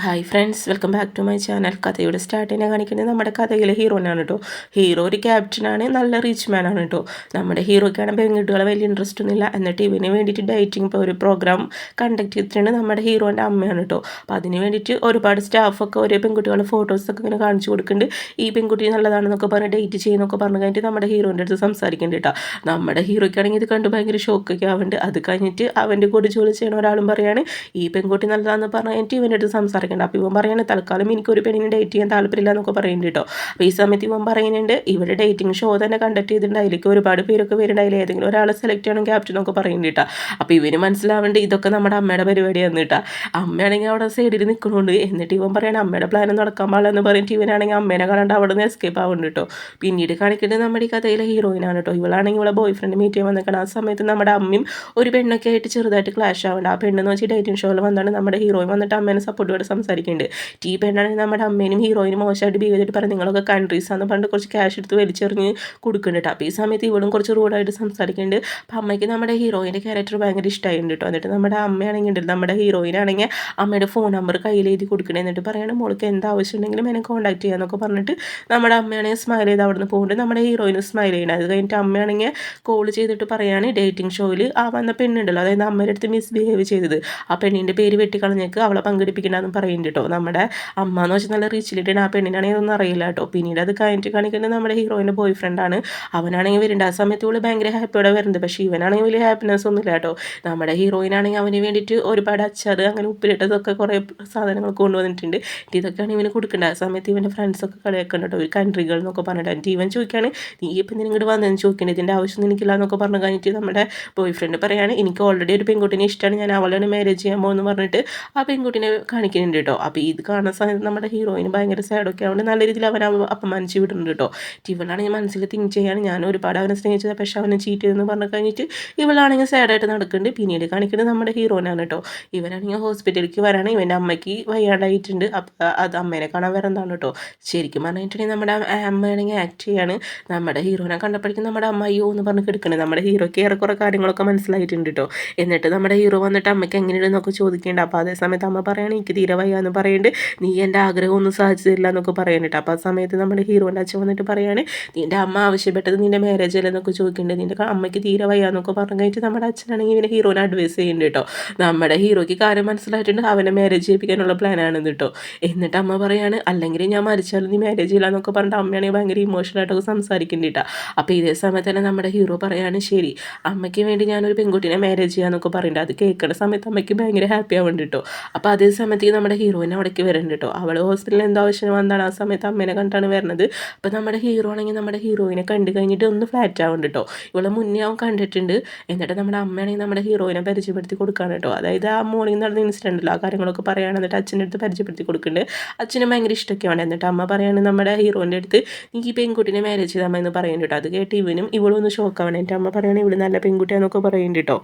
Hi friends, welcome back to my channel. കഥയുടെ സ്റ്റാർട്ടിനെ കാണിക്കുന്നത് നമ്മുടെ കഥയിലെ ഹീറോനാണ് കേട്ടോ. ഹീറോ ഒരു ക്യാപ്റ്റനാണ്, നല്ല റിച്ച് മാൻ ആണ് കേട്ടോ. നമ്മുടെ ഹീറോയ്ക്കാണ് പെൺകുട്ടികളെ വലിയ ഇൻട്രസ്റ്റ് ഒന്നുമില്ല. എന്നിട്ട് ഇവന് വേണ്ടിയിട്ട് ഡേറ്റിംഗ് ഇപ്പോൾ ഒരു പ്രോഗ്രാം കണ്ടക്ട് ചെയ്തിട്ടുണ്ട് നമ്മുടെ ഹീറോൻ്റെ അമ്മയാണ് കേട്ടോ. അപ്പോൾ അതിന് വേണ്ടിയിട്ട് ഒരുപാട് സ്റ്റാഫൊക്കെ ഓരോ പെൺകുട്ടികളുടെ ഫോട്ടോസൊക്കെ ഇങ്ങനെ കാണിച്ചു കൊടുക്കുന്നുണ്ട്. ഈ പെൺകുട്ടി നല്ലതാണെന്നൊക്കെ പറഞ്ഞ് ഡേറ്റ് ചെയ്യുന്നൊക്കെ പറഞ്ഞു കഴിഞ്ഞിട്ട് നമ്മുടെ ഹീറോൻ്റെ അടുത്ത് സംസാരിക്കുന്നുണ്ട് കേട്ടോ. നമ്മുടെ ഹീറോയ്ക്കാണെങ്കിൽ ഇത് കണ്ട് ഭയങ്കര ഷോക്കൊക്കെ ആവുന്നുണ്ട്. അത് കഴിഞ്ഞിട്ട് അവൻ്റെ കൂടെ ജോലി ചെയ്യുന്ന ഒരാളും പറയാണ് ഈ പെൺകുട്ടി നല്ലതാണെന്ന് പറഞ്ഞു കഴിഞ്ഞിട്ട് ഇവൻ്റെ അടുത്ത് സംസാരിക്കുന്നുണ്ട്. അപ്പോൾ ഇവൻ പറയുന്നത് തൽക്കാലം എനിക്കൊരു പെണ്ണിനെ ഡേറ്റ് ചെയ്യാൻ താല്പര്യമില്ല എന്നൊക്കെ പറയുന്നുണ്ട് കേട്ടോ. അപ്പോൾ ഈ സമയത്ത് ഇവൻ പറയുന്നുണ്ട് ഇവിടെ ഡേറ്റിംഗ് ഷോ തന്നെ കണ്ടക്ട് ചെയ്തിട്ടുണ്ട്, അതിലേക്ക് ഒരുപാട് പേരൊക്കെ വരുന്നുണ്ട്, അതിൽ ഏതെങ്കിലും ഒരാളെ സെലക്ട് ചെയ്യണം ക്യാപ്റ്റൻ എന്നൊക്കെ പറയുന്നുണ്ട് കേട്ടോ. അപ്പോൾ ഇവന് മനസ്സിലാവേണ്ട ഇതൊക്കെ നമ്മുടെ അമ്മയുടെ പരിപാടിയാണ് കേട്ടോ. അമ്മയാണെങ്കിൽ അവിടെ സൈഡിൽ നിൽക്കുന്നുണ്ട്. എന്നിട്ട് ഇവൻ പറയണം അമ്മയുടെ പ്ലാൻ നടക്കാൻ പാടില്ല എന്ന് പറഞ്ഞിട്ട് ഇവനാണെങ്കിൽ അമ്മേനെ കാണാണ്ട് അവിടെ നിന്ന് എസ്കേപ്പ് ആവുന്നുണ്ട് കേട്ടോ. പിന്നീട് കാണിക്കുന്നത് നമ്മുടെ ഈ കഥയിലെ ഹീറോയിനാണ് കേട്ടോ. ഇവളാണെങ്കിൽ ഇവളെ ബോയ് ഫ്രണ്ട് മീറ്റ് ചെയ്യാൻ വന്നിരിക്കണം. ആ സമയത്ത് നമ്മുടെ അമ്മയും ഒരു പെണ്ണൊക്കെ ആയിട്ട് ചെറുതായിട്ട് ക്ലാഷ് ആവുന്നുണ്ട്. ആ പെണ്ണെന്ന് വെച്ചാൽ ഡേറ്റിംഗ് ഷോയിൽ വന്നാണ് നമ്മുടെ ഹീറോയിൻ വന്നിട്ട് അമ്മേനെ സപ്പോർട്ടോടെ സംസാരിക്കുന്നുണ്ട്. ഈ പെണ്ണാണെങ്കിൽ നമ്മുടെ അമ്മേനും ഹീറോയിനും മോശമായിട്ട് ബിഹേവ് ചെയ്തിട്ട് പറഞ്ഞ് നിങ്ങളൊക്കെ കൺട്രീസാന്ന് പറഞ്ഞിട്ട് കുറച്ച് ക്യാഷ് എടുത്ത് വലിച്ചെറിഞ്ഞ് കൊടുക്കുന്നുണ്ട്. അപ്പോൾ ഈ സമയത്ത് ഇവളും കുറച്ച് റൂഡായിട്ട് സംസാരിക്കുന്നുണ്ട്. അപ്പോൾ അമ്മയ്ക്ക് നമ്മുടെ ഹീറോയിൻ്റെ ക്യാരക്ടർ ഭയങ്കര ഇഷ്ടമായിട്ടുണ്ട് കേട്ടോ. എന്നിട്ട് നമ്മുടെ അമ്മയാണെങ്കിൽ ഉണ്ട്, നമ്മുടെ ഹീറോയിനാണെങ്കിൽ അമ്മയുടെ ഫോൺ നമ്പർ കയ്യിൽ എഴുതി കൊടുക്കണം. എന്നിട്ട് പറയണം മോൾക്ക് എന്ത് ആവശ്യം ഉണ്ടെങ്കിലും എന്നെ കോൺടാക്ട് ചെയ്യാമെന്നൊക്കെ പറഞ്ഞിട്ട് നമ്മുടെ അമ്മയാണെങ്കിൽ സ്മൈൽ ചെയ്ത് അവിടെ നിന്ന് പോകുന്നുണ്ട്. നമ്മുടെ ഹീറോയിനും സ്മൈൽ ചെയ്യണം. അത് കഴിഞ്ഞിട്ട് അമ്മയാണെങ്കിൽ കോൾ ചെയ്തിട്ട് പറയാണ് ഡേറ്റിംഗ് ഷോയിൽ ആ വന്ന പെണ്ണുണ്ടല്ലോ, അതായത് അമ്മയുടെ അടുത്ത് മിസ്ബിഹേവ് ചെയ്തത്, ആ പെണ്ണിൻ്റെ പേര് വെട്ടിക്കളഞ്ഞേക്ക് അവളെ പങ്കെടുപ്പിക്കണമെന്ന് പറയുന്നുണ്ട് കേട്ടോ. നമ്മുടെ അമ്മ എന്ന് വെച്ചാൽ നല്ല റിച്ചിലിട്ടാണ്, ആ പെണ്ണിനാണെങ്കിൽ അതൊന്നും അറിയില്ല കേട്ടോ. പിന്നീട് അത് കഴിഞ്ഞിട്ട് കാണിക്കുന്നത് നമ്മുടെ ഹീറോയിൻ്റെ ബോയ് ഫ്രണ്ടാണ്. അവനാണെങ്കിൽ വരുന്നുണ്ട്. ആ സമയത്ത് ഇവള് ഭയങ്കര ഹാപ്പിയോടെ വരുന്നത്. പക്ഷേ ഇവനാണെങ്കിൽ വലിയ ഹാപ്പിനെസ് ഒന്നുമില്ല കേട്ടോ. നമ്മുടെ ഹീറോയിനാണെങ്കിൽ അവന് വേണ്ടിയിട്ട് ഒരുപാട് അച്ചാർ അങ്ങനെ ഉപ്പിലിട്ടതൊക്കെ കുറേ സാധനങ്ങൾ കൊണ്ടുവന്നിട്ടുണ്ട്. ഇതൊക്കെയാണ് ഇവന് കൊടുക്കേണ്ടത്. ആ സമയത്ത് ഇവൻ്റെ ഫ്രണ്ട്സൊക്കെ കളിയാക്കുന്നുണ്ട് കേട്ടോ, ഒരു കൺട്രികൾ എന്നൊക്കെ പറഞ്ഞിട്ട്. എന്നിട്ട് ഇവൻ ചോദിക്കുകയാണ് നീ ഇപ്പം എന്തിനും ഇങ്ങോട്ട് വന്നതെന്ന് ചോദിക്കേണ്ടത്, ഇതിൻ്റെ ആവശ്യം എനിക്കില്ല എന്നൊക്കെ പറഞ്ഞു കഴിഞ്ഞിട്ട് നമ്മുടെ ബോയ് ഫ്രണ്ട് പറയാണ് എനിക്ക് ഓൾറെഡി ഒരു പെൺകുട്ടിനെ ഇഷ്ടമാണ്, ഞാൻ അവളാണ് മാരേജ് ചെയ്യാൻ പോകുമെന്ന് പറഞ്ഞിട്ട് ആ പെൺകുട്ടിനെ കാണിക്കുന്നുണ്ട് കേട്ടോ. അപ്പോൾ ഇത് കാണുന്ന സമയത്ത് നമ്മുടെ ഹീറോയിന് ഭയങ്കര സാഡൊക്കെ ആവുകൊണ്ട് നല്ല രീതിയിൽ അവൻ അപമാനിച്ച് വിടുന്നുണ്ട് കേട്ടോ. ഇവളാണെങ്കിൽ മനസ്സിൽ തിങ്ക് ചെയ്യാണ് ഞാൻ ഒരുപാട് അവനെ സ്നേഹിച്ചത്, പക്ഷേ അവനെ ചീറ്റ് ചെയ്തെന്ന് പറഞ്ഞു കഴിഞ്ഞിട്ട് ഇവളാണെങ്കിൽ സാഡായിട്ട് നടക്കുന്നുണ്ട്. പിന്നീട് കാണിക്കുന്നത് നമ്മുടെ ഹീറോനാണ് കേട്ടോ. ഇവനാണെങ്കിൽ ഹോസ്പിറ്റലിലേക്ക് വരാണ്, ഇവൻ്റെ അമ്മയ്ക്ക് വയ്യാണ്ടായിട്ടുണ്ട്. അപ്പോൾ അത് അമ്മേനെ കാണാൻ വരന്താണ് കേട്ടോ. ശരിക്കും പറഞ്ഞിട്ടുണ്ടെങ്കിൽ നമ്മുടെ അമ്മയാണെങ്കിൽ ആക്ട് ചെയ്യാണ്. നമ്മുടെ ഹീറോനെ കണ്ടപ്പോഴേക്കും നമ്മുടെ അമ്മ അയ്യോ എന്ന് പറഞ്ഞ് കിടക്കുന്നത്. നമ്മുടെ ഹീറോയ്ക്ക് ഏറെക്കുറെ കാര്യങ്ങളൊക്കെ മനസ്സിലായിട്ടുണ്ട് കേട്ടോ. എന്നിട്ട് നമ്മുടെ ഹീറോ വന്നിട്ട് അമ്മയ്ക്ക് എങ്ങനെയുണ്ടെന്നൊക്കെ ചോദിക്കേണ്ട. അപ്പോൾ അതേ സമയത്ത് അമ്മ പറയുകയാണ് എനിക്ക് തീരെ വയ്യ എന്ന് പറയുന്നുണ്ട്. നീ എൻ്റെ ആഗ്രഹം ഒന്നും സാധിച്ചു തരില്ല എന്നൊക്കെ പറയാനിട്ട്. അപ്പോൾ ആ സമയത്ത് നമ്മുടെ ഹീറോൻ്റെ അച്ഛൻ വന്നിട്ട് പറയാണ് നിൻ്റെ അമ്മ ആവശ്യപ്പെട്ടത് നിൻ്റെ മാരേജ് അല്ലെന്നൊക്കെ ചോദിക്കുന്നുണ്ട്, നിൻ്റെ അമ്മയ്ക്ക് തീരെ വയ്യാന്നൊക്കെ പറഞ്ഞു കഴിഞ്ഞിട്ട് നമ്മുടെ അച്ഛനാണെങ്കിൽ ഇവനെ ഹീറോനെ അഡ്വൈസ് ചെയ്യുന്നുണ്ട് കേട്ടോ. നമ്മുടെ ഹീറോയ്ക്ക് കാര്യം മനസ്സിലായിട്ടുണ്ട്, അവനെ മാരേജ് ചെയ്യിപ്പിക്കാനുള്ള പ്ലാനാണെന്ന് കേട്ടോ. എന്നിട്ട് അമ്മ പറയാണ് അല്ലെങ്കിൽ ഞാൻ മരിച്ചാലും നീ മാരേജ് ചെയ്യില്ല എന്നൊക്കെ പറഞ്ഞിട്ട് അമ്മയാണെങ്കിൽ ഭയങ്കര ഇമോഷണലായിട്ടൊക്കെ സംസാരിക്കുന്നുണ്ട്. അപ്പോൾ ഇതേ സമയത്ത് തന്നെ നമ്മുടെ ഹീറോ പറയാണ് ശരി അമ്മയ്ക്ക് വേണ്ടി ഞാനൊരു പെൺകുട്ടിനെ മാരേജ് ചെയ്യാന്നൊക്കെ പറയുന്നുണ്ട്. അത് കേൾക്കുന്ന സമയത്ത് അമ്മയ്ക്ക് ഭയങ്കര ഹാപ്പി ആവുന്നുണ്ട് കേട്ടോ. അപ്പോൾ അതേ സമയത്ത് നമ്മുടെ ഹീറോയിനെ അവിടേക്ക് വരുന്നുണ്ട് കേട്ടോ. അവൾ ഹോസ്പിറ്റലിൽ എന്തോ ആവശ്യം വന്നാണ് ആ സമയത്ത് അമ്മേനെ കണ്ടാണ് വരുന്നത്. അപ്പോൾ നമ്മുടെ ഹീറോ ആണെങ്കിൽ നമ്മുടെ ഹീറോയിനെ കണ്ടു കഴിഞ്ഞിട്ട് ഒന്ന് ഫ്ലാറ്റ് ആവുന്നുണ്ട് കേട്ടോ. ഇവളെ മുന്നേ അവൻ കണ്ടിട്ടുണ്ട്. എന്നിട്ട് നമ്മുടെ അമ്മയാണെങ്കിൽ നമ്മുടെ ഹീറോയിനെ പരിചയപ്പെടുത്തി കൊടുക്കുകയാണ് കേട്ടോ. അതായത് ആ മോർണിംഗ് നടന്ന ഇൻസിഡൻ്റ് ഉണ്ടല്ലോ, ആ കാര്യങ്ങളൊക്കെ പറയുകയാണ്. എന്നിട്ട് അച്ഛൻ്റെ അടുത്ത് പരിചയപ്പെടുത്തി കൊടുക്കുന്നുണ്ട്. അച്ഛനും ഭയങ്കര ഇഷ്ടമൊക്കെയാണ്. എന്നിട്ട് അമ്മ പറയാണ് നമ്മുടെ ഹീറോൻ്റെ അടുത്ത് നീ ഈ പെൺകുട്ടിനെ മാരേജ് ചെയ്താൽ എന്ന് പറയുന്നുണ്ട് കേട്ടോ. അത് കേട്ട് ഇവനും ഇവളും ഒന്ന് ഷോക്കാവണം. എൻ്റെ അമ്മ പറയുകയാണ് ഇവള് നല്ല പെൺകുട്ടിയാന്നൊക്കെ പറയുന്നുണ്ട് കേട്ടോ.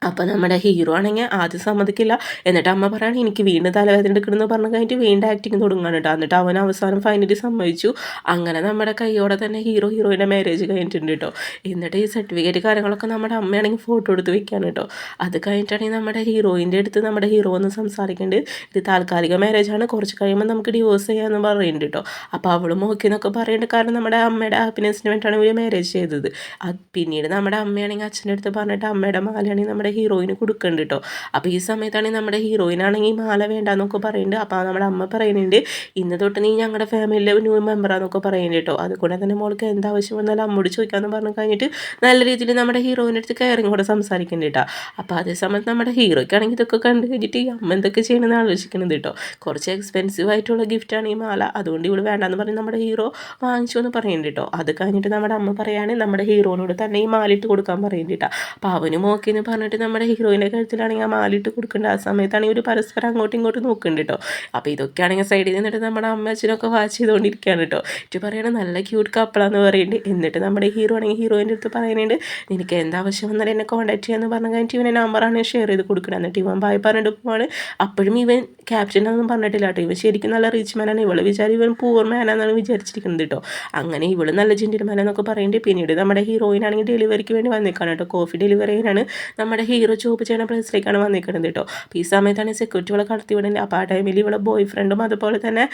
അപ്പോൾ നമ്മുടെ ഹീറോ ആണെങ്കിൽ ആദ്യം സമ്മതിക്കില്ല. എന്നിട്ട് അമ്മ പറയാണ് എനിക്ക് വീണ്ടും തലവേദന എടുക്കണമെന്ന് പറഞ്ഞു കഴിഞ്ഞിട്ട് വീണ്ടും ആക്ടിങ് തുടങ്ങുകയാണ് കേട്ടോ. എന്നിട്ട് അവൻ അവസാനം ഫൈനലി സമ്മതിച്ചു. അങ്ങനെ നമ്മുടെ കൈയോടെ തന്നെ ഹീറോയിൻ്റെ മാരേജ് കഴിഞ്ഞിട്ടുണ്ട് കേട്ടോ. എന്നിട്ട് ഈ സർട്ടിഫിക്കറ്റ് കാര്യങ്ങളൊക്കെ നമ്മുടെ അമ്മയാണെങ്കിൽ ഫോട്ടോ എടുത്ത് വെക്കുകയാണ് കേട്ടോ. അത് കഴിഞ്ഞിട്ടാണെങ്കിൽ നമ്മുടെ ഹീറോയിൻ്റെ അടുത്ത് നമ്മുടെ ഹീറോ ഒന്ന് സംസാരിക്കുന്നുണ്ട്. ഇത് താൽക്കാലിക മാരേജാണ്, കുറച്ച് കഴിയുമ്പോൾ നമുക്ക് ഡിവോഴ്സ് ചെയ്യാമെന്ന് പറയുന്നുണ്ട് കേട്ടോ. അപ്പോൾ അവളും ഓക്കെ എന്നൊക്കെ പറയുന്നുണ്ട്. കാരണം നമ്മുടെ അമ്മയുടെ ഹാപ്പിനെസ്സിന് വേണ്ടിയിട്ടാണ് ഇവർ മാരേജ് ചെയ്തത്. അത് പിന്നീട് നമ്മുടെ അമ്മയാണെങ്കിൽ അച്ഛൻ്റെ അടുത്ത് പറഞ്ഞിട്ട് അമ്മയുടെ മാലയാണെങ്കിൽ നമ്മുടെ ഹീറോയിന് കൊടുക്കുന്നുണ്ട് കേട്ടോ. അപ്പോൾ ഈ സമയത്താണെങ്കിൽ നമ്മുടെ ഹീറോയിനാണെങ്കിൽ മാല വേണ്ടാന്നൊക്കെ പറയുന്നുണ്ട്. അപ്പോൾ നമ്മുടെ അമ്മ പറയുന്നുണ്ട് ഇന്ന് തൊട്ട് നീ ഞങ്ങളുടെ ഫാമിലിയിലെ ന്യൂ മെമ്പറാന്നൊക്കെ പറയുന്നുണ്ട് കേട്ടോ. അതുകൊണ്ട് തന്നെ മോൾക്ക് എന്താവശ്യം വന്നാലും അമ്മോട് ചോദിക്കാമെന്ന് പറഞ്ഞു കഴിഞ്ഞിട്ട് നല്ല രീതിയിൽ നമ്മുടെ ഹീറോയിൻ്റെ അടുത്ത് കയറിയും കൂടെ സംസാരിക്കുന്നുണ്ട് കേട്ടോ. അപ്പോൾ അതേ സമയത്ത് നമ്മുടെ ഹീറോയ്ക്കാണെങ്കിൽ ഇതൊക്കെ കണ്ടു കഴിഞ്ഞിട്ട് ഈ അമ്മ എന്തൊക്കെ ചെയ്യണമെന്ന് ആലോചിക്കുന്നത് കേട്ടോ. കുറച്ച് എക്സ്പെൻസീവ് ആയിട്ടുള്ള ഗിഫ്റ്റാണ് ഈ മാല, അതുകൊണ്ട് ഇവിടെ വേണ്ടാന്ന് പറഞ്ഞ് നമ്മുടെ ഹീറോ വാങ്ങിച്ചു എന്ന് പറയുന്നുണ്ട് കേട്ടോ. അത് കഴിഞ്ഞിട്ട് നമ്മുടെ അമ്മ പറയാണ് നമ്മുടെ ഹീറോനോട് തന്നെ ഈ മാലിട്ട് കൊടുക്കാൻ പറയുന്നുണ്ട് കേട്ടോ. അപ്പോൾ അവനും ഓക്കെ എന്ന് പറഞ്ഞിട്ട് നമ്മുടെ ഹീറോയിൻ്റെ കഴുത്തിലാണെങ്കിൽ ആ മാലിട്ട് കൊടുക്കേണ്ട. ആ സമയത്താണെങ്കിൽ ഒരു പരസ്പരം അങ്ങോട്ടും ഇങ്ങോട്ടും നോക്കുന്നുണ്ട് കേട്ടോ. അപ്പോൾ ഇതൊക്കെയാണെങ്കിൽ സൈഡിൽ നിന്നിട്ട് നമ്മുടെ അമ്മ അച്ഛനൊക്കെ വാച്ച് ചെയ്തുകൊണ്ടിരിക്കുകയാണ് കേട്ടോ. ഇത് പറയണത് നല്ല ക്യൂട്ട് കപ്പിളാന്ന് പറയുന്നുണ്ട്. എന്നിട്ട് നമ്മുടെ ഹീറോ ആണെങ്കിൽ ഹീറോയിൻ്റെ അടുത്ത് പറയുന്നുണ്ട് നിനക്ക് എന്താവശ്യം വന്നാലും എന്നെ കോൺടാക്ട് ചെയ്യാമെന്ന് പറഞ്ഞു കഴിഞ്ഞിട്ട് ഇവനെ നമ്പറാണ് ഷെയർ ചെയ്ത് കൊടുക്കണം. എന്നിട്ട് ഇവൻ ബായ് പറഞ്ഞിട്ട് പോവാണ്. അപ്പോഴും ഇവൻ ക്യാപ്റ്റൻ ഒന്നും പറഞ്ഞിട്ടില്ല കേട്ടോ. ഇവൻ ശരിക്കും നല്ല റിച്ച് മാനാണ്. ഇവള് വിചാരം ഇവൻ പൂവർ മാനാണെന്നാണ് വിചാരിച്ചിരിക്കുന്നത് കേട്ടോ. അങ്ങനെ ഇവള് നല്ല ജെന്റിൽമാൻ എന്നൊക്കെ പറയുന്നുണ്ട്. പിന്നീട് നമ്മുടെ ഹീറോയിനാണെങ്കിൽ ഡെലിവറിക്ക് വേണ്ടി വന്നിരിക്കുകയാണ് കേട്ടോ. കോഫി ഡെലിവറി ചെയ്യാനാണ് നമ്മുടെ നമ്മുടെ ഹീറോ ജോബ് ചെയ്യുന്ന പ്ലേസിലേക്കാണ് വന്നിരിക്കുന്നത് കേട്ടോ. അപ്പോൾ ഈ സമയത്താണ് സെക്യൂരിറ്റികളെ കടത്തി വിടുന്നത്. അപ്പോൾ ആ ടൈമിൽ ഇവിടെ ബോയ് ഫ്രണ്ടും അതുപോലെ തന്നെ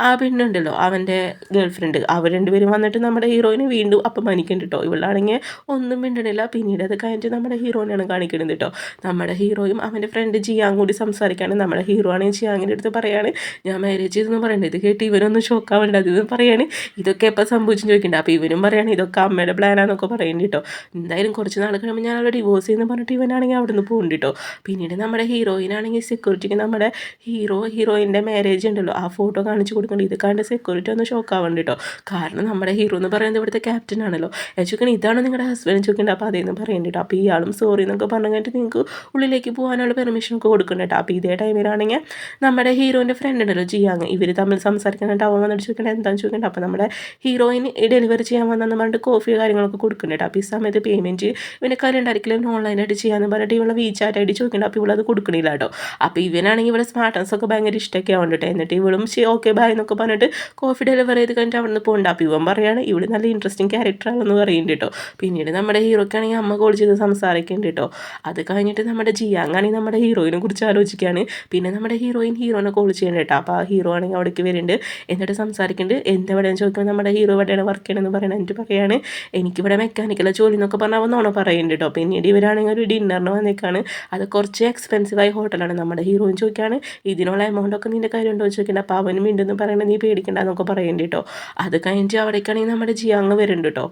ആ പെണ്ണുണ്ടല്ലോ അവൻ്റെ ഗേൾ ഫ്രണ്ട് അവർ രണ്ടുപേരും വന്നിട്ട് നമ്മുടെ ഹീറോയിന് വീണ്ടും അപമാനിക്കുന്നുണ്ട് കേട്ടോ. ഇവളാണെങ്കിൽ ഒന്നും മിണ്ടണില്ല. പിന്നീട് അത് കഴിഞ്ഞിട്ട് നമ്മുടെ ഹീറോയിനാണ് കാണിക്കുന്നത് കേട്ടോ. നമ്മുടെ ഹീറോയും അവൻ്റെ ഫ്രണ്ട് ജിയാങ് കൂടി സംസാരിക്കുകയാണ്. നമ്മുടെ ഹീറോ ആണെങ്കിൽ ജിയാങ്ങിൻ്റെ അടുത്ത് പറയാണ് ഞാൻ മാരേജ് ചെയ്തെന്ന് പറയണ്ടത്. ഇത് കേട്ട് ഇവരൊന്നും ഷോക്കാവേണ്ട അതെന്ന് പറയാണ് ഇതൊക്കെ എപ്പോൾ സംഭവിച്ചെന്ന് ചോദിക്കണ്ട. അപ്പോൾ ഇവനും പറയാണ് ഇതൊക്കെ അമ്മയുടെ പ്ലാനാന്നൊക്കെ പറയുന്നുണ്ട് കേട്ടോ. എന്തായാലും കുറച്ച് നാൾ കഴിയുമ്പോൾ ഞാൻ അവളെ ഡിവോഴ്സ് ചെയ്യുന്ന പറഞ്ഞിട്ട് ഇവനാണെങ്കിൽ അവിടെ നിന്ന് പോകുന്നുണ്ട് കേട്ടോ. പിന്നീട് നമ്മുടെ ഹീറോയിനാണെങ്കിൽ സെക്യൂരിറ്റിക്ക് നമ്മുടെ ഹീറോയിൻ്റെ മാരേജ് ഉണ്ടല്ലോ ആ ഫോട്ടോ കാണിച്ചു കൊടുക്കേണ്ടത്. ഇത് കണ്ട് സെക്യൂരിറ്റി ഒന്ന് ഷോക്കാവുന്നുണ്ട് കേട്ടോ. കാരണം നമ്മുടെ ഹീറോ എന്ന് പറയുന്നത് ഇവിടുത്തെ ക്യാപ്റ്റൻ ആണല്ലോ. ചോദിക്കണം ഇതാണ് നിങ്ങളുടെ ഹസ്ബൻഡ് ചോദിക്കേണ്ടത്. അപ്പോൾ അതേന്ന് പറയുന്നുണ്ട് കേട്ടോ. അപ്പോൾ ഇയാളും സോറി എന്നൊക്കെ പറഞ്ഞു കഴിഞ്ഞിട്ട് നിങ്ങൾക്ക് ഉള്ളിലേക്ക് പോകാനുള്ള പെർമിഷനൊക്കെ കൊടുക്കുന്നുണ്ട് കേട്ടോ. അപ്പോൾ ഇതേ ടൈമിലാണെങ്കിൽ നമ്മുടെ ഹീറോയിൻ്റെ ഫ്രണ്ട് ഉണ്ടല്ലോ ജിയാങ് ഇവർ തമ്മിൽ സംസാരിക്കാനായിട്ട് അവൻ വന്നിട്ട് ചോദിക്കേണ്ടത് എന്താണെന്ന് ചോദിക്കേണ്ടത്. അപ്പോൾ നമ്മുടെ ഹീറോയിൻ ഡെലിവറി ചെയ്യാൻ വന്നെന്ന് പറഞ്ഞിട്ട് കോഫി കാര്യങ്ങളൊക്കെ കൊടുക്കുന്നുണ്ട്. അപ്പോൾ ഈ സമയത്ത് പേയ്മെൻറ്റ് ഇവൻ്റെ കാര്യം ഉണ്ടായിരിക്കില്ല ഓൺലൈനായിട്ട് ചെയ്യാമെന്ന് പറഞ്ഞിട്ട് ഇവളെ വീചാറ്റ് ആയിട്ട് ചോദിക്കുന്നുണ്ട്. അപ്പോൾ ഇവളത് കൊടുക്കണില്ല കേട്ടോ. അപ്പോൾ ഇവനാണെങ്കിൽ ഇവിടെ സ്മാർട്ടൻസ് ഒക്കെ ഭയങ്കര ഇഷ്ടമൊക്കെ ആവുന്നുണ്ട്. എന്നിട്ട് ഇവളും ഓക്കെ ബൈ എന്നൊക്കെ പറഞ്ഞിട്ട് കോഫി ഡെലിവറി ചെയ്ത് കഴിഞ്ഞിട്ട് അവിടെ നിന്ന് പോകണ്ട. അപ്പോൾ ഇവൻ പറയാണ് ഇവിടെ നല്ല ഇൻട്രസ്റ്റിംഗ് ക്യാരക്ടറാണെന്ന് പറയുന്നുണ്ട് കേട്ടോ. പിന്നീട് നമ്മുടെ ഹീറോയ്ക്കാണെങ്കിൽ അമ്മ കോൾ ചെയ്ത് സംസാരിക്കുന്നുണ്ട് കേട്ടോ. അത് കഴിഞ്ഞിട്ട് നമ്മുടെ ജിയാങ് ആണെങ്കിൽ നമ്മുടെ ഹീറോയിനെ കുറിച്ച് ആലോചിക്കുകയാണ്. പിന്നെ നമ്മുടെ ഹീറോയിനെ കോൾ ചെയ്യുന്നുണ്ട് കേട്ടോ. അപ്പോൾ ആ ഹീറോ ആണെങ്കിൽ അവിടേക്ക് വരുന്നുണ്ട്. എന്നിട്ട് സംസാരിക്കുന്നുണ്ട്. എന്തെവിടെയാണ് ചോദിക്കുമ്പോൾ നമ്മുടെ ഹീറോ എവിടെയാണ് വർക്ക് ചെയ്യണമെന്ന് പറയണത്. എന്നിട്ട് പറയാണ് എനിക്കിവിടെ മെക്കാനിക്കൽ ജോലി എന്നൊക്കെ പറഞ്ഞാൽ അവന്നോണം പറയുന്നുണ്ട് കേട്ടോ. പിന്നീട് ഇവരാണെങ്കിൽ ഒരു ഡിന്നറിന് വന്നേക്കാണ്. അത് കുറച്ച് എക്സ്പെൻസീവായ ഹോട്ടലാണ്. നമ്മുടെ ഹീറോയിൻ ചോദിക്കുകയാണ് ഇതിനുള്ള എമൗണ്ടൊക്കെ നിൻ്റെ കയ്യിലുണ്ടോ എന്ന് ചോദിക്കേണ്ട. അപ്പോൾ അവനും ഉണ്ടെന്ന് പറയണത് നീ പേടിക്കണ്ട എന്നൊക്കെ പറയുന്നുണ്ട് കേട്ടോ. അത് കഴിഞ്ഞിട്ട് അവിടേക്കാണെങ്കിൽ നമ്മുടെ ജിയാങ് വരുന്നുണ്ട് കേട്ടോ.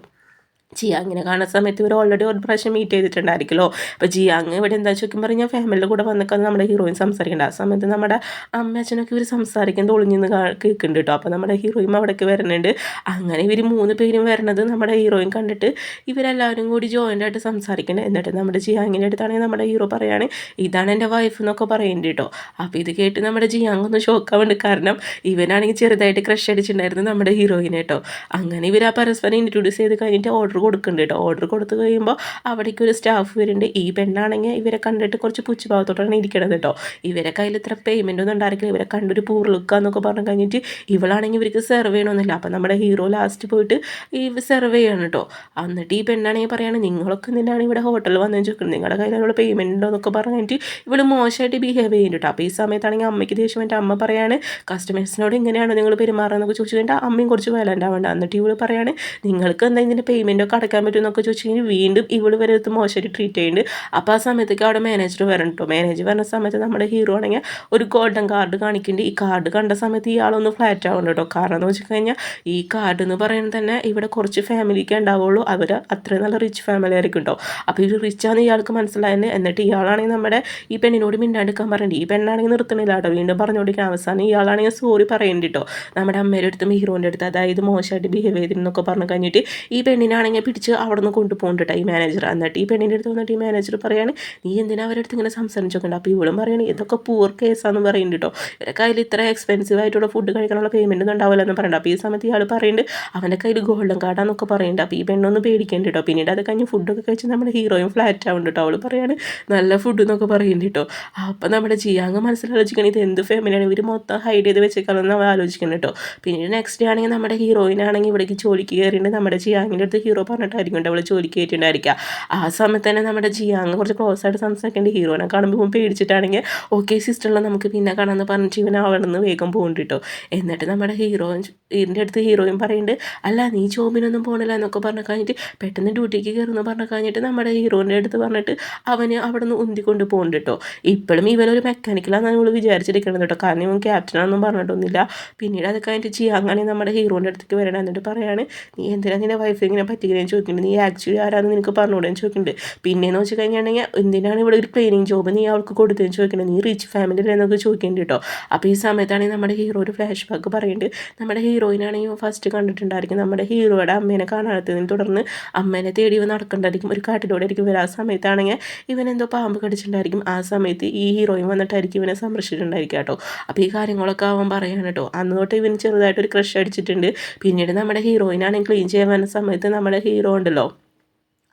ജിയാങ്ങിനെ കാണുന്ന സമയത്ത് ഇവർ ഓൾറെഡി ഒരു പ്രാവശ്യം മീറ്റ് ചെയ്തിട്ടുണ്ടായിരിക്കുമല്ലോ. അപ്പോൾ ജിയാങ് ഇവിടെ എന്താ ചോദിക്കുമ്പോൾ പറഞ്ഞാൽ ഫാമിലിയുടെ കൂടെ വന്നൊക്കെ നമ്മുടെ ഹീറോയിൻ സംസാരിക്കേണ്ട. ആ സമയത്ത് നമ്മുടെ അമ്മ അച്ഛനൊക്കെ ഇവർ സംസാരിക്കുന്നത് ഒളിഞ്ഞിന്ന് കേൾക്കുന്നുണ്ട് കേട്ടോ. അപ്പോൾ നമ്മുടെ ഹീറോയിൻ അവിടേക്ക് വരുന്നുണ്ട്. അങ്ങനെ ഇവർ 3 പേരും വരുന്നത് നമ്മുടെ ഹീറോയിൻ കണ്ടിട്ട് ഇവരെല്ലാവരും കൂടി ജോയിൻ്റ് ആയിട്ട് സംസാരിക്കുന്നത്. എന്നിട്ട് നമ്മുടെ ജിയാങ്ങിൻ്റെ അടുത്താണെങ്കിൽ നമ്മുടെ ഹീറോ പറയാണ് ഇതാണ് എൻ്റെ വൈഫ് എന്നൊക്കെ പറയുന്നുണ്ട് കേട്ടോ. അപ്പോൾ ഇത് കേട്ട് നമ്മുടെ ജിയാങ് ഒന്ന് ഷോക്കാവുന്നുണ്ട്. കാരണം ഇവനാണെങ്കിൽ ചെറുതായിട്ട് ക്രഷ് അടിച്ചിട്ടുണ്ടായിരുന്നു നമ്മുടെ ഹീറോയിനെ കേട്ടോ. അങ്ങനെ ഇവർ ആ പരസ്പരം ഇൻട്രൊഡ്യൂസ് ചെയ്ത് കഴിഞ്ഞിട്ട് ഓർഡർ കൊടുക്കുന്നുണ്ട് കേട്ടോ. ഓർഡർ കൊടുത്തു കഴിയുമ്പോൾ അവിടേക്ക് ഒരു സ്റ്റാഫ് വരുന്നുണ്ട്. ഈ പെണ്ണാണെങ്കിൽ ഇവരെ കണ്ടിട്ട് കുറച്ച് പുച്ഛഭാവത്തോട്ടാണ് ഇരിക്കണത് കേട്ടോ. ഇവരെ കയ്യിൽ ഇത്ര പേയ്മെൻ്റ് ഒന്നും ഉണ്ടായിരിക്കില്ല. ഇവരെ കണ്ടൊരു പൂർ ലുക്കാന്നൊക്കെ പറഞ്ഞു കഴിഞ്ഞിട്ട് ഇവളാണെങ്കിൽ ഇവർക്ക് സെർവ് ചെയ്യണമെന്നില്ല. അപ്പം നമ്മുടെ ഹീറോ ലാസ്റ്റ് പോയിട്ട് ഈ സെർവ് ചെയ്യണം കേട്ടോ. എന്നിട്ട് ഈ പെണ്ണാണെങ്കിൽ പറയുകയാണ് നിങ്ങളൊക്കെ എന്തിനാണ് ഇവിടെ ഹോട്ടലിൽ വന്നതെന്ന് ചോദിക്കുന്നത്, നിങ്ങളുടെ കയ്യിലുള്ള പേയ്മെൻ്റ് ഉണ്ടോ എന്നൊക്കെ പറഞ്ഞിട്ട് ഇവൾ മോശമായിട്ട് ബിഹേവ് ചെയ്യുന്നുണ്ട് കേട്ടോ. അപ്പോൾ ഈ സമയത്താണെങ്കിൽ അമ്മയ്ക്ക് ദേഷ്യം വേണ്ട. അമ്മ പറയാണ് കസ്റ്റമേഴ്സിനോട് ഇങ്ങനെയാണ് നിങ്ങൾ പെരുമാറുന്നതൊക്കെ ചോദിച്ചു കഴിഞ്ഞാൽ അമ്മയും കുറച്ച് വയലൻ്റ് ആവേണ്ട. എന്നിട്ട് ഇവൾ പറയാണ് നിങ്ങൾക്ക് എന്താ ഇതിൻ്റെ പേയ്മെൻറ്റൊക്കെ അടക്കാൻ പറ്റുമെന്നൊക്കെ ചോദിച്ചു കഴിഞ്ഞാൽ വീണ്ടും ഇവള് വരെ മോശമായിട്ട് ട്രീറ്റ് ചെയ്യുന്നുണ്ട്. അപ്പോൾ ആ സമയത്തേക്ക് അവിടെ മാനേജർ വരണം കേട്ടോ. മാനേജർ വരുന്ന സമയത്ത് നമ്മുടെ ഹീറോ ആണെങ്കിൽ ഒരു ഗോൾഡൻ കാർഡ് കാണിക്കുന്നുണ്ട്. ഈ കാർഡ് കണ്ട സമയത്ത് ഇയാളൊന്ന് ഫ്ലാറ്റ് ആവുന്നുണ്ട് കേട്ടോ. കാരണം എന്ന് വെച്ച് കഴിഞ്ഞാൽ ഈ കാർഡ് എന്ന് പറയുന്നത് തന്നെ ഇവിടെ കുറച്ച് ഫാമിലിക്ക് ഉണ്ടാവുള്ളൂ. അവർ അത്രയും നല്ല റിച്ച് ഫാമിലി ആയിരിക്കും കേട്ടോ. അപ്പോൾ ഈ റിച്ചാന്ന് ഇയാൾക്ക് മനസ്സിലായത്. എന്നിട്ട് ഇയാളാണെങ്കിൽ നമ്മുടെ ഈ പെണ്ണിനോട് മിണ്ടാണ്ടിരിക്കാൻ പറയുന്നുണ്ട്. ഈ പെണ്ണാണെങ്കിൽ നിർത്തണില്ല കേട്ടോ. വീണ്ടും പറഞ്ഞുകൊണ്ടിരിക്കാൻ അവസാനം ഇയാളാണെങ്കിൽ സോറി പറയുന്നുണ്ട് കേട്ടോ. നമ്മുടെ അമ്മയുടെ അടുത്തും ഹീറോൻ്റെ അടുത്ത് അതായത് മോശമായിട്ട് ബിഹേവ് ചെയ്തിരുന്നൊക്കെ പറഞ്ഞു കഴിഞ്ഞിട്ട് ഈ പെണ്ണിനാണെങ്കിൽ പിടിച്ച് അവിടെ നിന്ന് കൊണ്ടുപോകണ്ടിട്ട് ഈ മാനേജർ. എന്നിട്ട് ഈ പെണ്ണിൻ്റെ അടുത്ത് വന്നിട്ട് ഈ മാനേജർ പറയാണ് നീ എന്തിനാ അവരുടെ അടുത്ത് ഇങ്ങനെ സംസാരിച്ചോക്കണ്ട. അപ്പോൾ ഇവളും പറയാണ് ഇതൊക്കെ പൂർ കേസാന്ന് പറയുന്നുണ്ട് കേട്ടോ. ഇവരുടെ കയ്യിൽ ഇത്ര എക്സ്പെൻസീവ് ആയിട്ടുള്ള ഫുഡ് കഴിക്കാനുള്ള പേയ്മെൻ്റ് ഒന്നും ഉണ്ടാവില്ല എന്ന് പറയുന്നുണ്ട്. അപ്പോൾ ഈ സമയത്ത് ഇയാൾ പറയുന്നുണ്ട് അവൻ്റെ കയ്യിൽ ഗോൾഡൻ കാർഡാന്നൊക്കെ പറയുന്നുണ്ട്. അപ്പോൾ ഈ പെണ്ണൊന്ന് പേടിക്കേണ്ട കേട്ടോ. പിന്നീട് അത് കഴിഞ്ഞ് ഫുഡൊക്കെ കഴിച്ച് നമ്മുടെ ഹീറോയും ഫ്ലാറ്റ് ആവുന്നുണ്ട് കേട്ടോ. അവൾ പറയാണ് നല്ല ഫുഡ് എന്നൊക്കെ പറയുന്നുണ്ട് കേട്ടോ. അപ്പോൾ നമ്മുടെ ജിയാങ് മനസ്സിലാലോചിക്കണം ഇത് എന്ത് ഫാമിലിയാണ് ഇവർ മൊത്തം ഹൈഡ് ചെയ്ത് വെച്ചേക്കാണെന്ന് അവൾ ആലോചിക്കണം കേട്ടോ. പിന്നീട് നെക്സ്റ്റ് ഡേ ആണെങ്കിൽ നമ്മുടെ ഹീറോയിനാണെങ്കിൽ ഇവിടേക്ക് ജോലിക്ക് കയറിയിട്ട് നമ്മുടെ ജിയാങ്ങിൻ്റെ അടുത്ത് ഹീറോ പറഞ്ഞിട്ടായിരിക്കും അവൾ ജോലിക്ക് കയറ്റിയിട്ടുണ്ടായിരിക്കുക. ആ സമയത്ത് തന്നെ നമ്മുടെ ജിയാങ് കുറച്ച് ക്ലോസ് ആയിട്ട് സംസാരിക്കേണ്ട ഹീറോനെ കാണുമ്പോൾ പേടിച്ചിട്ടാണെങ്കിൽ ഓക്കെ സിസ്റ്ററിൽ നമുക്ക് പിന്നെ കാണാമെന്ന് പറഞ്ഞിട്ട് ഇവൻ അവിടെ നിന്ന് വേഗം പോകുന്നുണ്ട് കേട്ടോ. എന്നിട്ട് നമ്മുടെ ഇതിൻ്റെ അടുത്ത് ഹീറോയും പറയുന്നുണ്ട് അല്ല നീ ജോബിനൊന്നും പോകണില്ല എന്നൊക്കെ പറഞ്ഞു കഴിഞ്ഞിട്ട് പെട്ടെന്ന് ഡ്യൂട്ടിക്ക് കയറുമെന്ന് പറഞ്ഞു കഴിഞ്ഞിട്ട് നമ്മുടെ ഹീറോൻ്റെ അടുത്ത് പറഞ്ഞിട്ട് അവന് അവിടെ നിന്ന് ഉന്തിക്കൊണ്ട് പോകുന്നുണ്ട് കേട്ടോ. ഇപ്പോഴും ഇവനൊരു മെക്കാനിക്കലാണെന്ന് നമ്മൾ വിചാരിച്ചിരിക്കണം കേട്ടോ. കാരണം ഇവൻ ക്യാപ്റ്റനാണെന്നും പറഞ്ഞിട്ടൊന്നുമില്ല. പിന്നീട് അത് കഴിഞ്ഞിട്ട് ജിയാങ് നമ്മുടെ ഹീറോൻ്റെ അടുത്തേക്ക് വരണം. എന്നിട്ട് പറയാണ് നീ എന്തിനാണ് നിൻ്റെ വൈഫ് ഇങ്ങനെ പറ്റിക്കുന്നതെന്ന് ചോദിക്കുന്നുണ്ട്. നീ ആക്ച്വലി ആരാന്ന് നിനക്ക് പറഞ്ഞുകൂടെന്ന് ചോദിക്കുന്നുണ്ട്. പിന്നെയെന്ന് വെച്ച് കഴിഞ്ഞിട്ടുണ്ടെങ്കിൽ എന്തിനാണ് ഇവിടെ ഒരു ക്ലീനിങ് ജോബ് നീ അവൾക്ക് കൊടുത്തതെന്ന് ചോദിക്കുന്നത്, നീ റിച്ച് ഫാമിലിയിൽ എന്നൊക്കെ ചോദിക്കുന്നുണ്ട് കേട്ടോ. അപ്പോൾ ഈ സമയത്താണെങ്കിൽ നമ്മുടെ ഹീറോ ഒരു ഫ്ലാഷ് ബാക്ക് പറയുന്നുണ്ട്. നമ്മുടെ ഹീറോയിനാണെങ്കിൽ ഫസ്റ്റ് കണ്ടിട്ടുണ്ടായിരിക്കും നമ്മുടെ ഹീറോയുടെ അമ്മേനെ കാണാത്തതിനെ തുടർന്ന് അമ്മേനെ തേടി ഇവ നടക്കേണ്ടായിരിക്കും. ഒരു കാട്ടിലൂടെ ആയിരിക്കും ഇവർ. ആ സമയത്താണെങ്കിൽ ഇവനെന്തോ പാമ്പ് കടിച്ചിട്ടുണ്ടായിരിക്കും. ആ സമയത്ത് ഈ ഹീറോയിൻ വന്നിട്ടായിരിക്കും ഇവനെ സന്ദർശിച്ചിട്ടുണ്ടായിരിക്കും കേട്ടോ. അപ്പോൾ ഈ കാര്യങ്ങളൊക്കെ അവൻ പറയാണ് കേട്ടോ. അന്ന് തൊട്ട് ഇവന് ചെറുതായിട്ടൊരു ക്രഷ് അടിച്ചിട്ടുണ്ട്. പിന്നീട് നമ്മുടെ ഹീറോയിനാണെങ്കിൽ ക്ലീൻ ചെയ്യാൻ വരുന്ന സമയത്ത് നമ്മുടെ ഹീറോ ഉണ്ടല്ലോ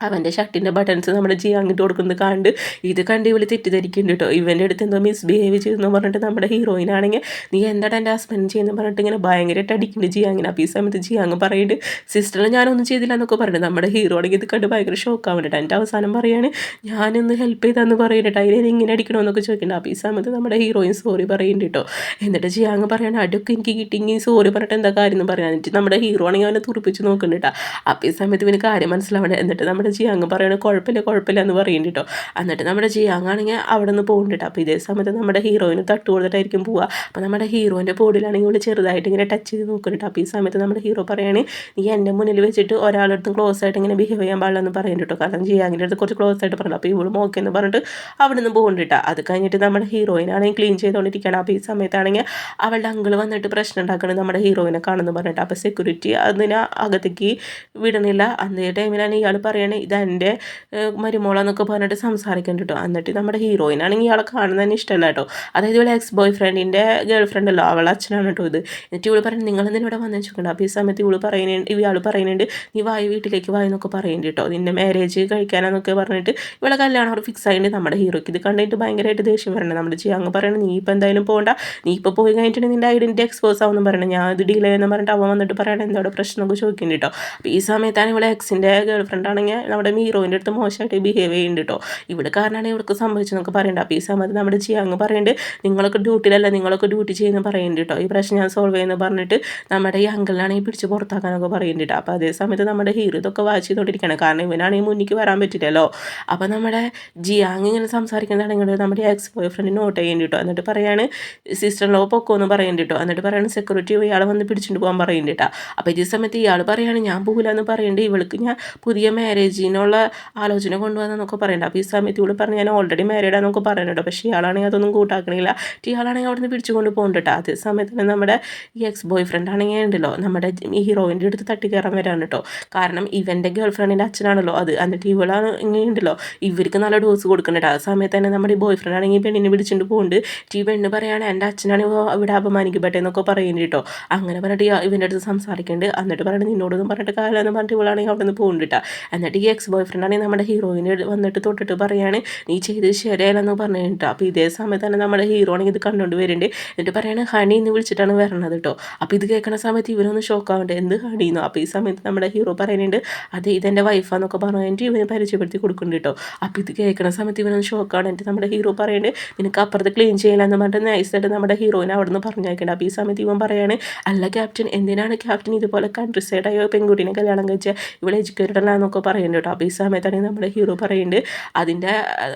അവൻ്റെ ഷർട്ടിൻ്റെ ബട്ടൺസ് നമ്മുടെ ജിയാങ്ങിട്ട് കൊടുക്കുന്നത് കണ്ട് ഇത് കണ്ട് ഇവള് തെറ്റിദ്ധരിക്കുന്നുണ്ട് കേട്ടോ. ഇവൻ്റെ അടുത്ത് എന്തോ മിസ്ബിഹേവ് ചെയ്തെന്ന് പറഞ്ഞിട്ട് നമ്മുടെ ഹീറോയിനാണെങ്കിൽ നീ എന്താണ് എൻ്റെ ഹസ്ബൻഡ് ചെയ്യുന്നത് പറഞ്ഞിട്ട് ഇങ്ങനെ ഭയങ്കരമായിട്ട് അടിക്കുന്നുണ്ട് ജിയാങ്ങിന്. അപ്പോൾ ഈ സമയത്ത് ജിയാങ് പറയുന്നുണ്ട് സിസ്റ്ററിൽ ഞാനൊന്നും ചെയ്തില്ല എന്നൊക്കെ പറയുന്നത്. നമ്മുടെ ഹീറോ ആണെങ്കിൽ ഇത് കണ്ട് ഭയങ്കര ഷോക്കാവാൻ വേണ്ടിയിട്ട് എൻ്റെ അവസാനം പറയാണ് ഞാനൊന്ന് ഹെൽപ്പ് ചെയ്താന്ന് പറയുന്നുണ്ട്, അതിനെ ഇങ്ങനെ അടിക്കണമെന്നൊക്കെ ചോദിക്കുന്നുണ്ട്. അപ്പോൾ ഈ സമയത്ത് നമ്മുടെ ഹീറോയിൻ സോറി പറയുന്നുണ്ട് കേട്ടോ. എന്നിട്ട് ജിയാങ് പറയാണ് അടിയൊക്കെ എനിക്ക് കിട്ടിയെങ്കിൽ സോറി പറഞ്ഞിട്ട് എന്താ കാര്യം എന്ന് പറയാൻ. എന്നിട്ട് നമ്മുടെ ഹീറോ ആണെങ്കിൽ അവനെ തുറപ്പിച്ച് നോക്കുന്നുണ്ട് കേട്ടോ. അപ്പോൾ ഈ സമയത്ത് ഇവന് കാര്യം മനസ്സിലാവേണ്ടത്. എന്നിട്ട് നമ്മുടെ ജിയാങ് പറയണ കുഴപ്പമില്ല എന്ന് പറയുന്നുണ്ട് കേട്ടോ. എന്നിട്ട് നമ്മുടെ ജിയാങ് ആണെങ്കിൽ അവിടെ നിന്ന് പോകുന്നുണ്ട്. അപ്പോൾ ഇതേ സമയത്ത് നമ്മുടെ ഹീറോയിന് തട്ട് കൊടുത്തിട്ടായിരിക്കും പോവുക. അപ്പോൾ നമ്മുടെ ഹീറോയിൻ്റെ ബോഡിയിലാണെങ്കിൽ ഇവിടെ ചെറുതായിട്ട് ഇങ്ങനെ ടച്ച് ചെയ്ത് നോക്കുന്നുണ്ട്. അപ്പോൾ ഈ സമയത്ത് നമ്മുടെ ഹീറോ പറയാണ് നീ എൻ്റെ മുന്നിൽ വെച്ചിട്ട് ഒരാളടുത്ത് ക്ലോസ് ആയിട്ട് ഇങ്ങനെ ബിഹേവ് ചെയ്യാൻ പാടില്ലെന്ന് പറയുന്നുണ്ട് കേട്ടോ. കാരണം ജിയാങ്ങിൻ്റെ അടുത്ത് കുറച്ച് ക്ലോസ് ആയിട്ട് പറഞ്ഞു. അപ്പോൾ ഇവളും ഓക്കെ എന്ന് പറഞ്ഞിട്ട് അവിടെ നിന്ന് പോകുന്നുണ്ട്. അത് കഴിഞ്ഞിട്ട് നമ്മുടെ ഹീറോയിനാണെങ്കിൽ ക്ലീൻ ചെയ്തുകൊണ്ടിരിക്കുകയാണ്. അപ്പോൾ ഈ സമയത്താണെങ്കിൽ അവളുടെ അങ്കിൾ വന്നിട്ട് പ്രശ്നം ഉണ്ടാക്കുന്നത് നമ്മുടെ ഹീറോയിനെ കാണുന്നു പറഞ്ഞിട്ട്. അപ്പോൾ സെക്യൂരിറ്റി അതിനെ അകത്തേക്ക് വിടണില്ല. അതേ ടൈമിലാണ് ഇയാൾ പറയണേ ഇതെൻ്റെ മരുമോളെന്നൊക്കെ പറഞ്ഞിട്ട് സംസാരിക്കുന്നുണ്ട് കേട്ടോ. എന്നിട്ട് നമ്മുടെ ഹീറോയിനാണെങ്കിൽ ഇയാളെ കാണുന്നതിന് ഇഷ്ടമല്ല കേട്ടോ. അതായത് ഇവളെ എക്സ് ബോയ് ഫ്രണ്ടിൻ്റെ ഗേൾ ഫ്രണ്ടല്ലോ, അവളെ അച്ഛനാണ് കേട്ടോ ഇത്. എന്നിട്ട് ഇവള് പറയുന്നത് നിങ്ങളെന്തിനും ഇവിടെ വന്നു വെച്ചിട്ടുണ്ട്. അപ്പോൾ ഈ സമയത്ത് ഇയാൾ പറയുന്നുണ്ട് നീ വായി വീട്ടിലേക്ക് വായി എന്നൊക്കെ പറയുന്നുണ്ട് കേട്ടോ. നിൻ്റെ മാരേജ് കഴിക്കാനെന്നൊക്കെ പറഞ്ഞിട്ട് ഇവളെ കല്യാണം അവിടെ ഫിക്സ് ആയിട്ട് നമ്മുടെ ഹീറോയ്ക്ക് ഇത് കണ്ടിട്ട് ഭയങ്കരമായിട്ട് ദേഷ്യം വരണം. നമ്മുടെ ജിയാങ് പറയണം നീ ഇപ്പോൾ എന്തായാലും പോകണ്ട, നീ ഇപ്പോൾ പോയി കഴിഞ്ഞിട്ടുണ്ടെങ്കിൽ നിൻ്റെ ഐഡൻറ്റിറ്റി എക്സ്പോസ് ആവുമെന്ന് പറയണം, ഞാൻ ഇത് ഡീൽ ചെയ്യുമെന്ന് പറഞ്ഞിട്ട് അവൻ വന്നിട്ട് പറയണം എന്തോടെ പ്രശ്നമൊക്കെ ചോദിക്കുന്നുണ്ട് കേട്ടോ. അപ്പോൾ ഈ സമയത്താണ് ഇവളെ എക്സിൻ്റെ ഗേൾ ഫ്രണ്ട് ആണെങ്കിൽ നമ്മുടെ ഹീറോയിൻ്റെ അടുത്ത് മോശമായിട്ട് ബിഹേവ് ചെയ്യുന്നുണ്ട് കേട്ടോ. ഇവിടെ കാരണമാണ് ഇവർക്ക് സംഭവിച്ചെന്നൊക്കെ പറയുന്നുണ്ട്. അപ്പോൾ ഈ സമയത്ത് നമ്മുടെ ജിയാങ് പറയുന്നുണ്ട് നിങ്ങളൊക്കെ ഡ്യൂട്ടിയിലല്ല, നിങ്ങളൊക്കെ ഡ്യൂട്ടി ചെയ്യുന്ന പറയുന്നുണ്ട് കേട്ടോ. ഈ പ്രശ്നം ഞാൻ സോൾവ് ചെയ്യുന്നത് പറഞ്ഞിട്ട് നമ്മുടെ ഈ അങ്കിളിനാണെങ്കിൽ പിടിച്ച് പുറത്താക്കാനൊക്കെ പറയുന്നുണ്ട്. അപ്പോൾ അതേ സമയത്ത് നമ്മുടെ ഹീറോ ഇതൊക്കെ വാച്ച് ചെയ്തുകൊണ്ടിരിക്കുകയാണ്. കാരണം ഇവനാണെങ്കിൽ മുന്നിലേക്ക് വരാൻ പറ്റില്ലല്ലോ. അപ്പോൾ നമ്മുടെ ജിയാങ് ഇങ്ങനെ സംസാരിക്കുന്നതാണെങ്കിൽ നമ്മുടെ എക്സ് ബോയ് ഫ്രണ്ട് നോട്ട് ചെയ്യുന്നുണ്ട് കേട്ടോ. എന്നിട്ട് പറയാണ് സിസ്റ്റർ ലോ പൊക്കോന്ന് പറയുന്നുണ്ട് കേട്ടോ. എന്നിട്ട് പറയാണ് സെക്യൂരിറ്റി ഇയാളെ വന്ന് പിടിച്ചിട്ട് പോകാൻ പറയുന്നുണ്ട് കേട്ടോ. അപ്പോൾ ഇതേ സമയത്ത് ഇയാൾ പറയാണ് ഞാൻ പോകില്ല എന്ന് പറയുന്നുണ്ട്. ഇവൾക്ക് ഞാൻ പുതിയ മാരേജിനുള്ള ആലോചന കൊണ്ടുവന്നതെന്നൊക്കെ പറയുന്നുണ്ട്. അപ്പോൾ ഈ സമയത്ത് ഇവള് പറഞ്ഞ് ഞാൻ ഓൾറെഡി മാരീഡ് ആണെന്നൊക്കെ പറയുന്നുണ്ട്. പക്ഷേ ഇയാളാണെങ്കിൽ അതൊന്നും കൂട്ടാക്കണില്ല. ഇയാളാണെങ്കിൽ അവിടെ നിന്ന് പിടിച്ചുകൊണ്ട് പോകുന്നുണ്ട്. അതേ സമയത്ത് തന്നെ നമ്മുടെ ഈ എക്സ് ബോയ് ഫ്രണ്ട് ആണെങ്കിൽ ഉണ്ടല്ലോ നമ്മുടെ ഈ ഹീറോയിൻ്റെ അടുത്ത് തട്ടിക്കയറാൻ വരാൻ കേട്ടോ. കാരണം ഇവൻ്റെ ഗേൾ ഫ്രണ്ടിൻ്റെ അച്ഛനാണല്ലോ അത്. എന്നിട്ട് ഇവളാണ് ഇങ്ങനെ ഉണ്ടല്ലോ ഇവർക്ക് നല്ല ഡോസ് കൊടുക്കുന്നുണ്ട്. ആ സമയത്ത് തന്നെ നമ്മുടെ ഈ ബോയ് ഫ്രണ്ട് ആണെങ്കിൽ പെണ്ണിനെ പിടിച്ചിട്ട് പോകുന്നുണ്ട്. ഈ പെണ്ണ് പറയുകയാണ് എൻ്റെ അച്ഛനാണെങ്കിൽ ഇവിടെ അപമാനിക്കപ്പെട്ടെ എന്നൊക്കെ പറയുന്നുണ്ട് കേട്ടോ. അങ്ങനെ പറഞ്ഞിട്ട് ഇവൻ്റെ അടുത്ത് സംസാരിക്കുന്നുണ്ട്. എന്നിട്ട് പറഞ്ഞിട്ട് നിന്നോടൊന്നും പറഞ്ഞിട്ട് കാലമെന്ന് പറഞ്ഞിട്ട് ഇവളാണെങ്കിൽ അവിടെ നിന്ന് പോകുന്നുണ്ട്. എന്നിട്ട് ഈ എക്സ് ബോയ് ഫ്രണ്ട് ആണെങ്കിൽ നമ്മുടെ ഹീറോയിനെ വന്നിട്ട് തൊട്ടിട്ട് പറയാണ് നീ ചെയ്ത് ശരിയല്ലെന്ന് പറഞ്ഞിട്ട്. അപ്പോൾ ഇതേ സമയത്ത് തന്നെ നമ്മുടെ ഹീറോ ആണെങ്കിൽ ഇത് കണ്ടുകൊണ്ട് വരുന്നുണ്ട്. എന്നിട്ട് പറയാണ് ഹണി എന്ന് വിളിച്ചിട്ടാണ് വരണത് കേട്ടോ. അപ്പോൾ ഇത് കേൾക്കുന്ന സമയത്ത് ഇവരൊന്ന് ഷോക്കാവുന്നുണ്ട് എന്ത് ഹണിന്നോ. അപ്പോൾ ഈ സമയത്ത് നമ്മുടെ ഹീറോ പറയുന്നുണ്ട് അത് ഇതെൻ്റെ വൈഫാന്നൊക്കെ പറഞ്ഞിട്ട് ഇവനെ പരിചയപ്പെടുത്തി കൊടുക്കുന്നുണ്ട് കേട്ടോ. അപ്പോൾ ഇത് കേൾക്കുന്ന സമയത്ത് ഇവനൊന്ന് ഷോക്കാണ്. എന്നിട്ട് നമ്മുടെ ഹീറോ പറയുന്നുണ്ട് നിനക്ക് അപ്പുറത്ത് ക്ലീൻ ചെയ്യില്ലെന്ന് പറഞ്ഞിട്ട് നൈസായിട്ട് നമ്മുടെ ഹീറോയിനെ അവിടെ നിന്ന് പറഞ്ഞേക്കുന്നുണ്ട്. അപ്പോൾ ഈ സമയത്ത് ഇവൻ പറയാണ് അല്ല ക്യാപ്റ്റൻ എന്തിനാണ് ക്യാപ്റ്റൻ ഇതുപോലെ കൺട്രി സൈഡായോ പെൺകുട്ടീനെ കല്യാണം കഴിച്ചാൽ ഇവിടെ എഡ്യൂക്കേറ്റഡ് അല്ല എന്നൊക്കെ പറയുന്നുണ്ട് കേട്ടോ. അപ്പോൾ ഈ സമയത്താണെങ്കിൽ നമ്മുടെ ഹീറോ പറയുന്നുണ്ട്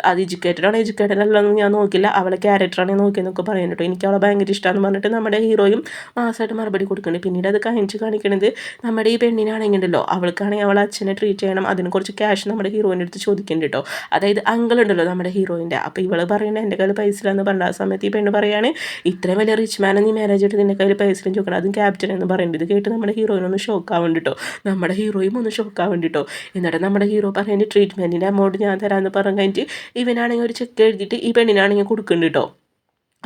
അത് എഡ്യൂക്കേറ്റഡ് അല്ല എന്ന് ഞാൻ നോക്കില്ല, അവളെ ക്യാരക്ടറാണ് നോക്കിയെന്നൊക്കെ പറയുന്നുണ്ട് കേട്ടോ. എനിക്ക് അവളെ ഭയങ്കര ഇഷ്ടമാണെന്ന് പറഞ്ഞിട്ട് നമ്മുടെ ഹീറോയും മാസമായിട്ട് മറുപടി കൊടുക്കുന്നുണ്ട്. പിന്നീട് അത് കാണിക്കണത് നമ്മുടെ ഈ പെണ്ണിനാണെങ്കിലോ അവൾക്കാണെങ്കിൽ അവളെ അച്ഛനെ ട്രീറ്റ് ചെയ്യണം, അതിന് കുറച്ച് ക്യാഷ് നമ്മുടെ ഹീറോയിൻ്റെ അടുത്ത് ചോദിക്കുന്നുണ്ട് കേട്ടോ. അതായത് അങ്കിൾ ഉണ്ടല്ലോ നമ്മുടെ ഹീറോയിൻ്റെ. അപ്പോൾ ഇവള് പറയുന്നത് എൻ്റെ കയ്യിൽ പൈസ ഇല്ലെന്ന് പറഞ്ഞ ആ സമയത്ത് ഈ പെണ്ണ് പറയാണ് ഇത്രയും വലിയ റിച്ച് മാനെ നീ മാരേജ് ആയിട്ട് നിൻ്റെ കയ്യിൽ പൈസ ചോദിക്കണം, അതും ക്യാപ്റ്റൻ എന്ന് പറയുന്നത്. ഇത് കേട്ട് നമ്മുടെ ഹീറോയിനൊന്ന് ഷോക്കാവാൻ കേട്ടോ. നമ്മുടെ ഹീറോയും ഒന്ന് ഷോക്കാവാൻ കേട്ടോ. എന്നിട്ട് നമ്മുടെ ഹീറോ പറയുന്നത് ട്രീറ്റ്മെൻറ്റിൻ്റെ എമൗണ്ട് ഞാൻ തരാമെന്ന് പറഞ്ഞു കഴിഞ്ഞിട്ട് ഇവനാണെങ്കിൽ ഒരു ചെക്ക് എഴുതിയിട്ട് ഈ പെണ്ണിനാണെങ്കിൽ കൊടുക്കുന്നുണ്ട് കേട്ടോ.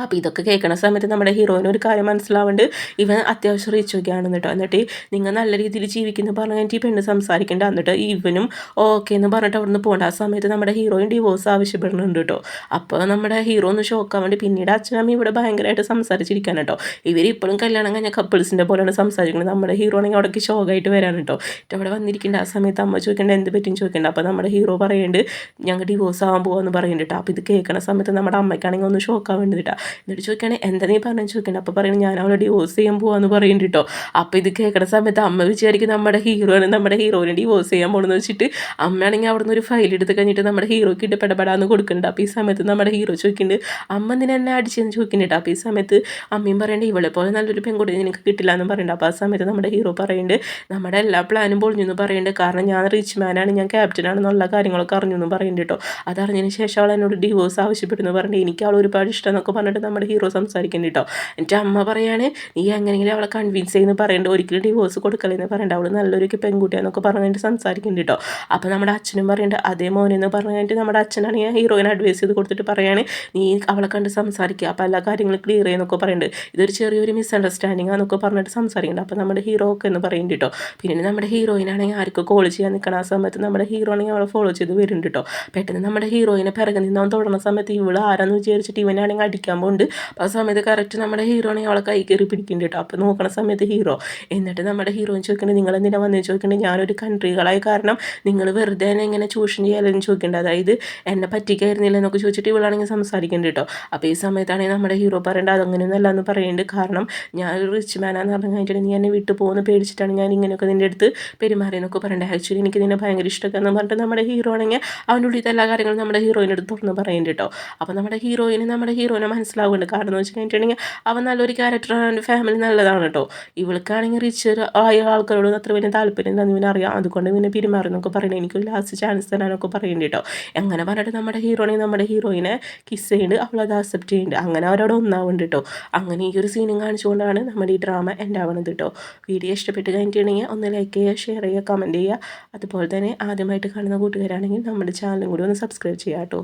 അപ്പോൾ ഇതൊക്കെ കേൾക്കുന്ന സമയത്ത് നമ്മുടെ ഹീറോയിന് ഒരു കാര്യം മനസ്സിലാവുന്നുണ്ട് ഇവൻ അത്യാവശ്യം റീച്ച് ഒക്കെയാണെന്ന് കേട്ടോ. എന്നിട്ട് നിങ്ങൾ നല്ല രീതിയിൽ ജീവിക്കുന്ന പറഞ്ഞു കഴിഞ്ഞിട്ട് ഈ പെണ്ണ് സംസാരിക്കേണ്ട. എന്നിട്ട് ഇവനും ഓക്കെ എന്ന് പറഞ്ഞിട്ട് അവിടെ നിന്ന് പോകേണ്ട. ആ സമയത്ത് നമ്മുടെ ഹീറോയിൻ ഡിവോഴ്സ് ആവശ്യപ്പെടുന്നുണ്ട് കേട്ടോ. അപ്പോൾ നമ്മുടെ ഹീറോ ഒന്ന് ഷോക്കാൻ വേണ്ടി പിന്നീട് അച്ഛനമ്മ ഇവിടെ ഭയങ്കരമായിട്ട് സംസാരിച്ചിരിക്കാൻ കേട്ടോ. ഇവരിപ്പോഴും കല്യാണം കഴിഞ്ഞ കപ്പിൾസിൻ്റെ പോലെയാണ് സംസാരിക്കുന്നത്. നമ്മുടെ ഹീറോ ആണെങ്കിൽ അവിടേക്ക് ഷോക്കായിട്ട് വരാൻ കേട്ടോ. അവിടെ വന്നിരിക്കേണ്ട ആ സമയത്ത് അമ്മ ചോദിക്കേണ്ട എന്ത് പറ്റും ചോദിക്കേണ്ട. അപ്പോൾ നമ്മുടെ ഹീറോ പറയുന്നുണ്ട് ഞങ്ങൾ ഡിവോഴ്സ് ആവാൻ പോകുമെന്ന് പറയുന്നുണ്ട് കേട്ടോ. അപ്പോൾ ഇത് കേൾക്കുന്ന സമയത്ത് നമ്മുടെ അമ്മയ്ക്കാണെങ്കിൽ ഒന്ന് ഷോക്കാൻ വേണ്ടിയിട്ടാണ്. എന്നിട്ട് ചോദിക്കുകയാണെങ്കിൽ എന്താ നീ പറഞ്ഞു ചോദിക്കണ്ട. അപ്പോൾ പറയുന്നത് ഞാൻ അവളെ ഡിവോഴ്സ് ചെയ്യാൻ പോകാമെന്ന് പറയുന്നുണ്ട് കേട്ടോ. അപ്പോൾ ഇത് കേൾക്കുന്ന സമയത്ത് അമ്മ വിചാരിക്കും നമ്മുടെ ഹീറോയിനെ ഡിവോഴ്സ് ചെയ്യാൻ പോകണമെന്ന് വെച്ചിട്ട് അമ്മയാണെങ്കിൽ അവിടെ നിന്ന് ഒരു ഫയൽ എടുത്ത് കഴിഞ്ഞിട്ട് നമ്മുടെ ഹീറോയ്ക്ക് ഇടപെടപെടാന്ന് കൊടുക്കുന്നുണ്ട്. അപ്പോൾ ഈ സമയത്ത് നമ്മുടെ ഹീറോ ചോദിക്കുന്നുണ്ട് അമ്മ എന്തിനാ എന്നെ അടിച്ചെന്ന് ചോദിക്കുന്നുണ്ട്. അപ്പോൾ ഈ സമയത്ത് അമ്മയും പറയേണ്ടത് ഇവളെ പോലെ നല്ലൊരു പെൺകുട്ടി നിനക്ക് കിട്ടില്ല എന്ന് പറയുന്നുണ്ട്. അപ്പോൾ ആ സമയത്ത് നമ്മുടെ ഹീറോ പറയുന്നുണ്ട് നമ്മുടെ എല്ലാ പ്ലാനും പൊളിഞ്ഞു എന്ന് പറയുന്നുണ്ട്. കാരണം ഞാൻ റിച്ച് മാനാണ്, ഞാൻ ക്യാപ്റ്റനാണെന്നുള്ള കാര്യങ്ങളൊക്കെ അറിഞ്ഞു എന്ന് പറയുന്നുണ്ട് കേട്ടോ. അതറിഞ്ഞതിന് ശേഷം അവൾ എന്നോട് ഡിവോഴ്സ് ആവശ്യപ്പെടുന്നു പറഞ്ഞിട്ട് എനിക്ക് അവൾ ഒരുപാട് ഇഷ്ടം എന്നൊക്കെ പറഞ്ഞിട്ട് പറഞ്ഞിട്ട് നമ്മുടെ ഹീറോ സംസാരിക്കുന്നുണ്ട് കേട്ടോ. എൻ്റെ അമ്മ പറയാണ് നീ എങ്ങനെയെങ്കിലും അവളെ കൺവിൻസ് ചെയ്യുന്ന പറയേണ്ട, ഒരിക്കലും ഡിവോഴ്സ് കൊടുക്കലെന്ന് പറയേണ്ട, അവൾ നല്ലൊരു പെൺകുട്ടിയാന്നൊക്കെ പറഞ്ഞിട്ട് സംസാരിക്കുന്നുണ്ട് കേട്ടോ. അപ്പോൾ നമ്മുടെ അച്ഛനും പറയുന്നുണ്ട് അതേ മോനെന്ന് പറഞ്ഞിട്ട് നമ്മുടെ അച്ഛനാണെങ്കിൽ ഹീറോയിനെ അഡ്വൈസ് ചെയ്ത് കൊടുത്തിട്ട് പറയാണ് നീ അവളെ കണ്ട് സംസാരിക്കുക, അപ്പോൾ എല്ലാ കാര്യങ്ങളും ക്ലിയർ ചെയ്യുന്നൊക്കെ പറയുന്നുണ്ട്. ഇതൊരു ചെറിയൊരു മിസ്അണ്ടർസ്റ്റാൻഡിങ് ആണെന്നൊക്കെ പറഞ്ഞിട്ട് സംസാരിക്കുന്നുണ്ട്. അപ്പോൾ നമ്മുടെ ഹീറോ ഒക്കെ എന്ന് പറയുന്നുണ്ട് കേട്ടോ. പിന്നെ നമ്മുടെ ഹീറോയിനാണെങ്കിൽ ആർക്കും കോൾ ചെയ്യാൻ നിൽക്കണം ആ സമയത്ത് നമ്മുടെ ഹീറോ ആണെങ്കിൽ അവളെ ഫോളോ ചെയ്ത് വരുന്നുണ്ട് കേട്ടോ. പെട്ടെന്ന് നമ്മുടെ ഹീറോയിനെ പിറകെ നിന്ന് അവൻ തുടർന്ന സമയത്ത് ഇവൾ ആരാന്ന് വിചാരിച്ചിട്ട് ഇവനാണെങ്കിൽ അടിക്കാൻ പോകുന്നുണ്ട്. അപ്പോൾ ആ സമയത്ത് കറക്റ്റ് നമ്മുടെ ഹീറോ ആണെങ്കിൽ അവളെ കൈ കയറി പിടിക്കുന്നുണ്ട് കേട്ടോ. അപ്പോൾ നോക്കണ സമയത്ത് ഹീറോ, എന്നിട്ട് നമ്മുടെ ഹീറോയിൻ ചോദിക്കേണ്ടത് നിങ്ങൾ എന്തിനാ വന്നു ചോദിക്കേണ്ടത്, ഞാനൊരു കൺട്രികളായ കാരണം നിങ്ങൾ വെറുതെ എന്നെ ഇങ്ങനെ ചൂഷണം ചെയ്യാലെന്ന് ചോദിക്കേണ്ടത്, അതായത് എന്നെ പറ്റിക്കായിരുന്നില്ല എന്നൊക്കെ ചോദിച്ചിട്ട് ഇവളാണെങ്കിൽ സംസാരിക്കുന്നുണ്ട് കേട്ടോ. അപ്പോൾ ഈ സമയത്താണെങ്കിൽ നമ്മുടെ ഹീറോ പറയേണ്ടത് അതങ്ങനെയൊന്നല്ല എന്ന് പറയുന്നുണ്ട്. കാരണം ഞാൻ ഒരു റിച്ച് മാനാന്ന് പറഞ്ഞു കഴിഞ്ഞിട്ട് നീ എന്നെ വിട്ടു പോകുന്ന പേടിച്ചിട്ടാണ് ഞാൻ ഇങ്ങനെയൊക്കെ നിൻ്റെ അടുത്ത് പെരുമാറിയെന്നൊക്കെ പറയുന്നുണ്ട്. ആക്ച്വലി എനിക്ക് നിന്നെ ഭയങ്കര ഇഷ്ടമൊക്കെ എന്ന് പറഞ്ഞിട്ട് നമ്മുടെ ഹീറോ ആണെങ്കിൽ അവൻ്റെ ഉള്ളിൽ എല്ലാ കാര്യങ്ങളും നമ്മുടെ ഹീറോയിൻ്റെ അടുത്ത് തുറന്ന് പറയുന്നുണ്ട് കേട്ടോ. അപ്പോൾ നമ്മുടെ ഹീറോയിനെ മനസ്സിലാവുന്നുണ്ട്. കാരണം എന്ന് വെച്ച് കഴിഞ്ഞിട്ടുണ്ടെങ്കിൽ അവൻ നല്ലൊരു ക്യാരക്ടറാണ്, ഫാമിലി നല്ലതാണ് കേട്ടോ. ഇവൾക്കാണെങ്കിൽ റിച്ച് ആയ ആൾക്കാരോട് അത്ര വലിയ താല്പര്യം എന്താണെന്ന് ഇവനറിയാം, അതുകൊണ്ട് ഇവനെ പെരുമാറുന്നൊക്കെ പറയുന്നത് എനിക്കൊരു ലാസ്റ്റ് ചാൻസ് തരാനൊക്കെ പറയുന്നുണ്ട് കേട്ടോ. എങ്ങനെ പറഞ്ഞിട്ട് നമ്മുടെ നമ്മുടെ ഹീറോയിനെ കിസ് ചെയ്യുന്നുണ്ട്, അവളത് അക്സെപ്റ്റ് ചെയ്യുന്നുണ്ട്, അങ്ങനെ അവരോട് ഒന്നാവുന്നുണ്ട് കേട്ടോ. അങ്ങനെ ഈ ഒരു സീനും കാണിച്ചുകൊണ്ടാണ് നമ്മുടെ ഈ ഡ്രാമ എൻ്റെ ആവണത് കേട്ടോ. വീഡിയോ ഇഷ്ടപ്പെട്ട് കഴിഞ്ഞിട്ടുണ്ടെങ്കിൽ ഒന്ന് ലൈക്ക് ചെയ്യുക, ഷെയർ ചെയ്യുക, കമൻറ്റ് ചെയ്യുക. അതുപോലെ തന്നെ ആദ്യമായിട്ട് കാണുന്ന കൂട്ടുകാരാണെങ്കിൽ നമ്മുടെ ചാനലും കൂടി ഒന്ന് സബ്സ്ക്രൈബ് ചെയ്യുക കേട്ടോ.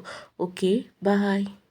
Okay, by.